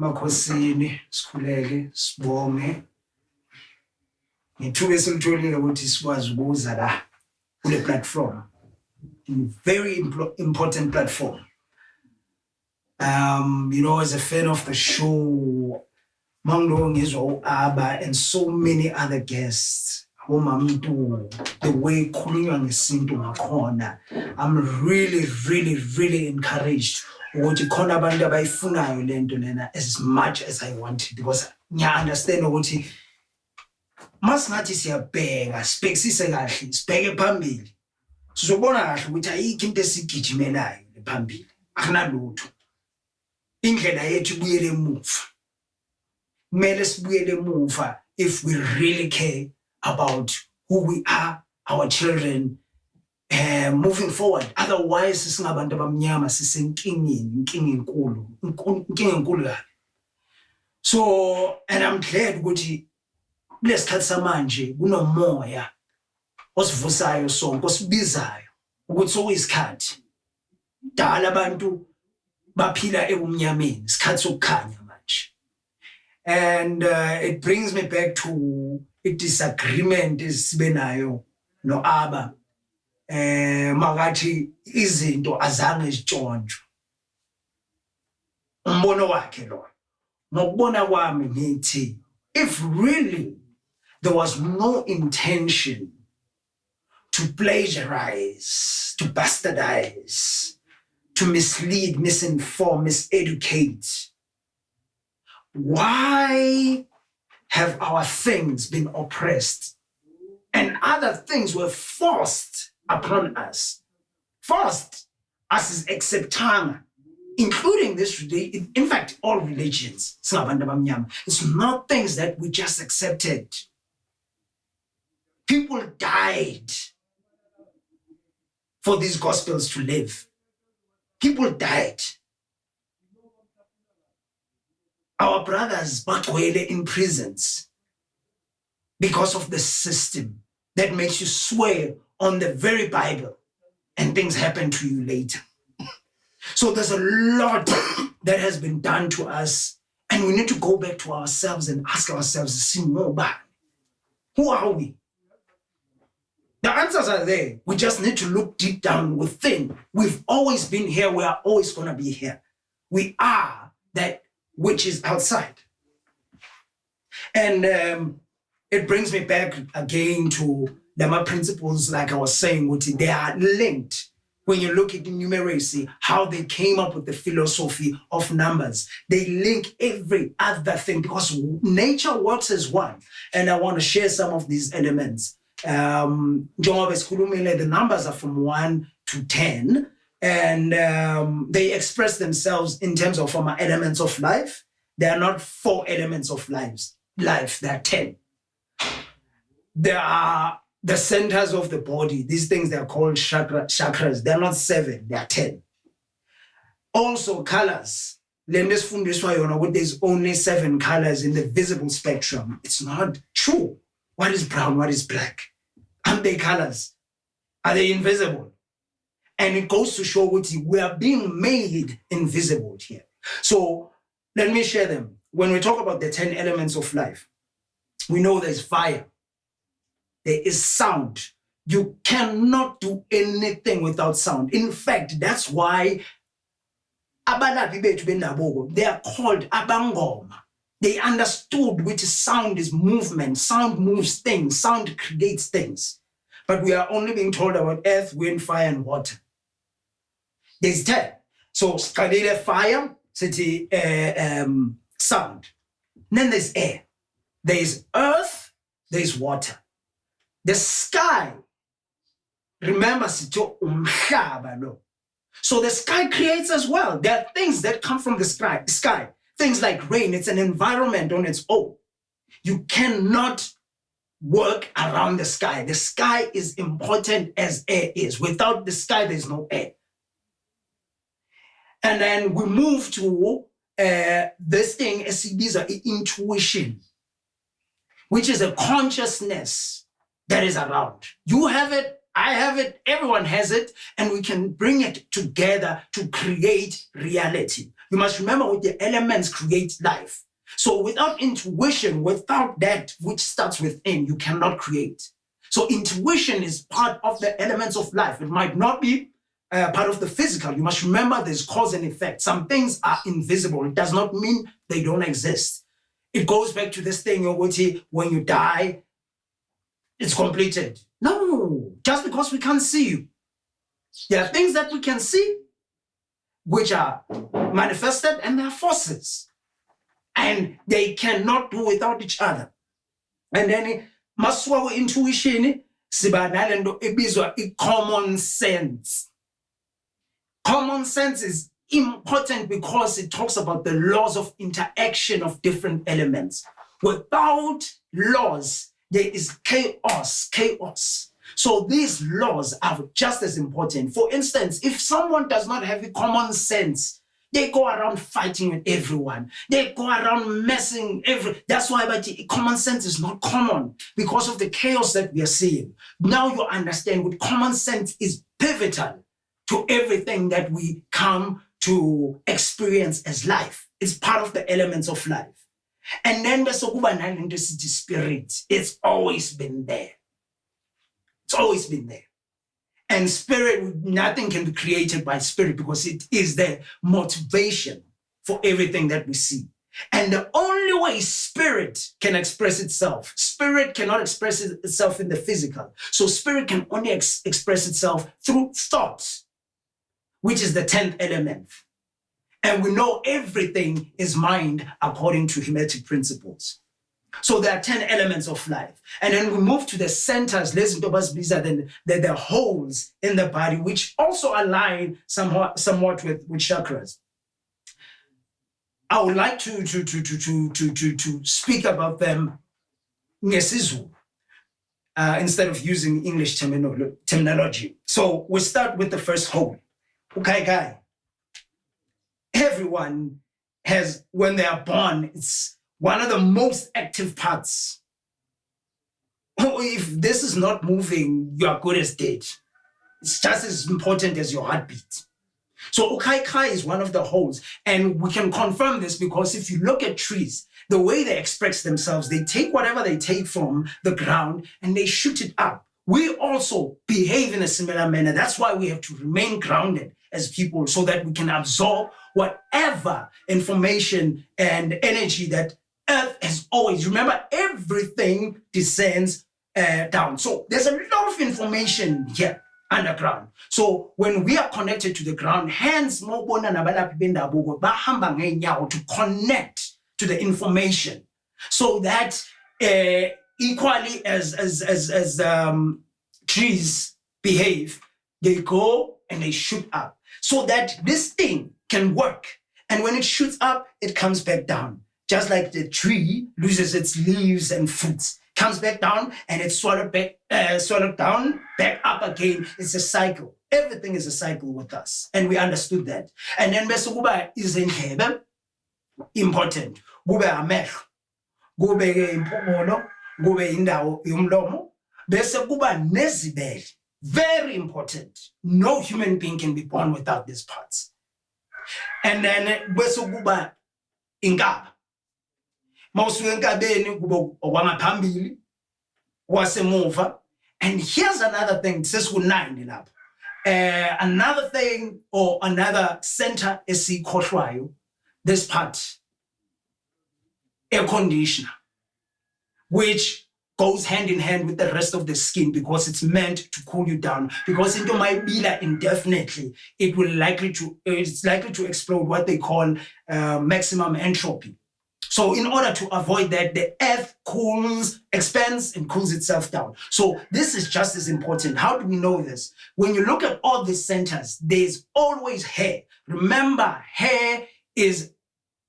Makhosini sikhuleke sibonge ngithuke silitholile ukuthi sikwazi ukuza la kule platform, very important platform. As a fan of the show, Manglo ngizwa Aba and so many other guests, the way khulunywa ngesintu ngakhona, I'm really encouraged ukuthi khona abantu abayifunayo lento lena as much as I want it, because I understand ukuthi masingathi siyabheka sibhekisise kahle sibheke phambili sizobona kahle ukuthi ayikho into esigijimelayo phambili, akunalutho. Indlela yethu ibuyele emuva, kumele sibuyele emuva if we really care about who we are, our children, moving forward. Otherwise singabantu abamnyama sisenkingeni, inkinga enkulu. So, and I'm glad ukuthi kulesikhathi samanje kunomoya osivusayo sonke osibizayo ukuthi sokuyisikhathi dala abantu baphila ebumnyameni, isikhathi sokukhanya manje. And it brings me back to a disagreement sibe nayo no Aba makathi izinto azange zitshontshwe. Umbono wakhe lo ngokubona kwami ngithi if really there was no intention to plagiarize, to bastardize, to mislead, misinform, miseducate, why have our things been oppressed and other things were forced upon us? Forced us is acceptanga, including this, in fact, all religions. It's not things that we just accepted. People died for these gospels to live. People died. Our brothers bagcwele in prisons because of the system that makes you swear on the very Bible and things happen to you later. So there's a lot that has been done to us, and we need to go back to ourselves and ask ourselves, who are we? The answers are there. We just need to look deep down within. We've always been here. We are always going to be here. We are that which is outside. And it brings me back again to the principles, like I was saying, which they are linked. When you look at the numeracy, how they came up with the philosophy of numbers, they link every other thing because nature works as one. And I want to share some of these elements. The numbers are from 1 to 10, and they express themselves in terms of elements of life. They are not 4 elements of life, they are 10. There are the centers of the body. These things, they are called chakras. They're not 7, they are 10. Also colors. There's only 7 colors in the visible spectrum. It's not true. What is brown? What is black? Aren't they colors? Are they invisible? And it goes to show what we are being made invisible here. So let me share them. When we talk about the 10 elements of life, we know there's fire. There is sound. You cannot do anything without sound. In fact, that's why they are called abangoma. They understood which sound is movement. Sound moves things. Sound creates things. But we are only being told about earth, wind, fire, and water. There's 10. So, fire, city, sound. And then there's air. There's earth, there's water. The sky, remember, so the sky creates as well. There are things that come from the sky. Things like rain, it's an environment on its own. You cannot work around the sky. The sky is important as air is. Without the sky, there's no air. And then we move to this thing, these are intuition, which is a consciousness that is around. You have it, I have it, everyone has it, and we can bring it together to create reality. You must remember what the elements create life. So without intuition, without that which starts within, you cannot create. So intuition is part of the elements of life. It might not be part of the physical. You must remember there's cause and effect. Some things are invisible. It does not mean they don't exist. It goes back to this thing, when you die, it's completed. No, just because we can't see you. There are things that we can see, which are manifested, and there are forces. And they cannot do without each other. And then, maswa intuition, siba nalendo ebizwa common sense. Common sense is important because it talks about the laws of interaction of different elements. Without laws, there is chaos. So these laws are just as important. For instance, if someone does not have a common sense, they go around fighting with everyone. They go around messing That's why common sense is not common, because of the chaos that we are seeing. Now you understand what common sense is pivotal to everything that we come to experience as life. It's part of the elements of life. And then there's a spirit. It's always been there. It's always been there. And spirit, nothing can be created by spirit, because it is the motivation for everything that we see. And the only way spirit can express itself, spirit cannot express itself in the physical. So spirit can only express itself through thought, which is the 10th element. And we know everything is mind according to Hermetic principles. So there are 10 elements of life. And then we move to the centers, listen to us, then the holes in the body, which also align somewhat with chakras. I would like to speak about them ngesiZulu instead of using English terminology. So we start with the first hole. Okay, guy. Everyone has, when they are born, it's one of the most active parts. If this is not moving, you are good as dead. It's just as important as your heartbeat. So Ukai is one of the holes. And we can confirm this because if you look at trees, the way they express themselves, they take whatever they take from the ground and they shoot it up. We also behave in a similar manner. That's why we have to remain grounded as people, so that we can absorb whatever information and energy that Earth has always. Remember, everything descends down. So there's a lot of information here underground. So when we are connected to the ground, hence to connect to the information, so that equally as trees behave, they go and they shoot up, so that this thing can work. And when it shoots up, it comes back down. Just like the tree loses its leaves and fruits, comes back down and it's swallowed down, back up again. It's a cycle. Everything is a cycle with us. And we understood that. And then bese kuba izindlebe, important. Kube amehlo, kube impumulo, kube indawo yomlomo, bese kuba nezibele. Very important. No human being can be born without these parts. And then bese kuba inkaba. Mawusuka enkabeni kuba okwangaphambili, wasemuva. And here's another thing, sesiku-9 lapho. Another thing, or another center esikhohlwayo, this part, air conditioner, which goes hand in hand with the rest of the skin, because it's meant to cool you down. Because into my bila indefinitely, it's likely to explode what they call maximum entropy. So in order to avoid that, the earth expands and cools itself down. So this is just as important. How do we know this? When you look at all these centers, there's always hair. Remember, hair is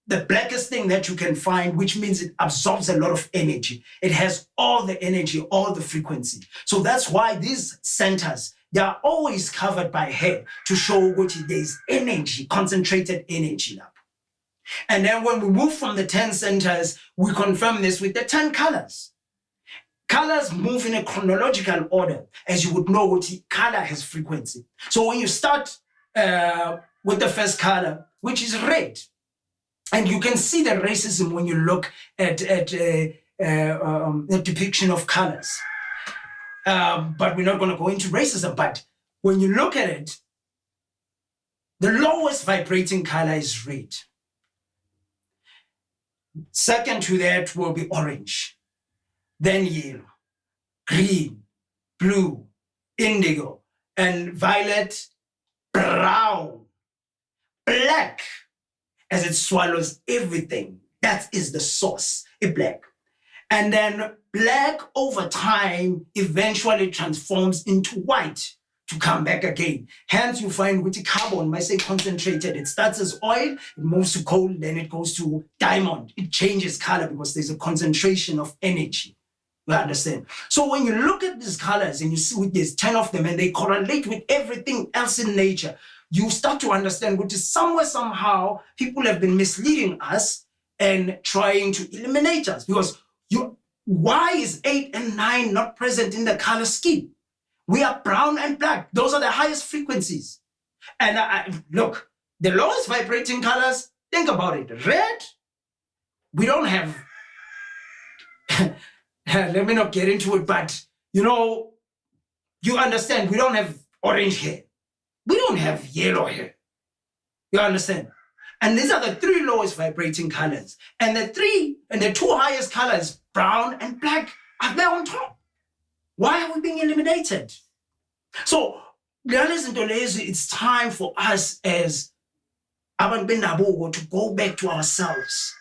the blackest thing that you can find, which means it absorbs a lot of energy. It has all the energy, all the frequency. So that's why these centers, they are always covered by hair to show which there's energy, concentrated energy now. And then when we move from the 10 centers, we confirm this with the 10 colors. Colors move in a chronological order. As you would know, color has frequency. So when you start with the first color, which is red, and you can see the racism when you look at the depiction of colors. But we're not going to go into racism. But when you look at it, the lowest vibrating color is red. Second to that will be orange, then yellow, green, blue, indigo, and violet, brown, black, as it swallows everything. That is the source, a black. And then black over time eventually transforms into white to come back again. Hence you find with the carbon, I say concentrated, it starts as oil, it moves to coal, then it goes to diamond. It changes color because there's a concentration of energy. You understand? So when you look at these colors and you see with there's 10 of them and they correlate with everything else in nature, you start to understand which is somewhere, somehow, people have been misleading us and trying to eliminate us. Because why is 8 and 9 not present in the color scheme? We are brown and black. Those are the highest frequencies. And look, the lowest vibrating colors, think about it. Red, we don't have, let me not get into it, but you understand, we don't have orange hair. We don't have yellow hair. You understand? And these are the 3 lowest vibrating colors. And the 2 highest colors, brown and black, are there on top. Why are we being eliminated? So, it's time for us as abantu bendabuko to go back to ourselves.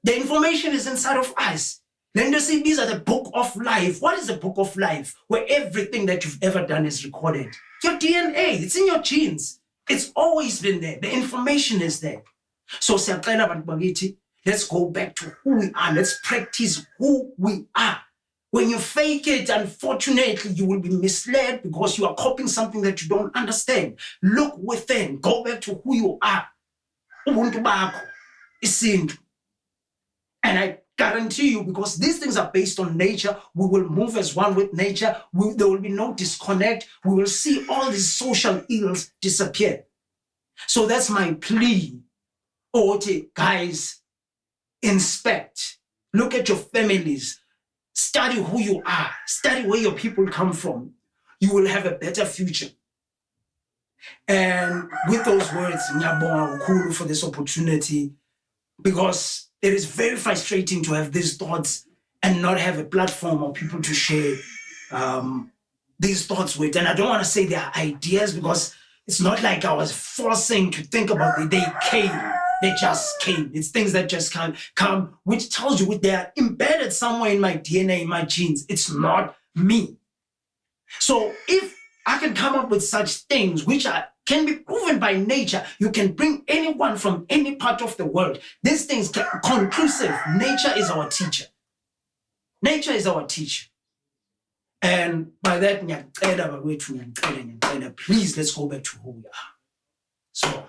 The information is inside of us. Then they say these are the book of life. What is the book of life? Where everything that you've ever done is recorded. Your DNA, it's in your genes. It's always been there. The information is there. So, let's go back to who we are. Let's practice who we are. When you fake it, unfortunately, you will be misled because you are copying something that you don't understand. Look within. Go back to who you are. Ubuntu bakho, isintu. And I guarantee you, because these things are based on nature, we will move as one with nature. There will be no disconnect. We will see all these social ills disappear. So that's my plea. Guys, inspect. Look at your families. Study who you are. Study where your people come from. You will have a better future. And with those words, ngiyabonga kakhulu for this opportunity, because it is very frustrating to have these thoughts and not have a platform or people to share these thoughts with. And I don't want to say they are ideas, because it's not like I was forcing to think about it. They came. They just came. It's things that just can't come, which tells you they are embedded somewhere in my DNA, in my genes. It's not me. So if I can come up with such things which can be proven by nature, you can bring anyone from any part of the world. These things can conclusive. Nature is our teacher. Nature is our teacher. And by that, please let's go back to who we are. So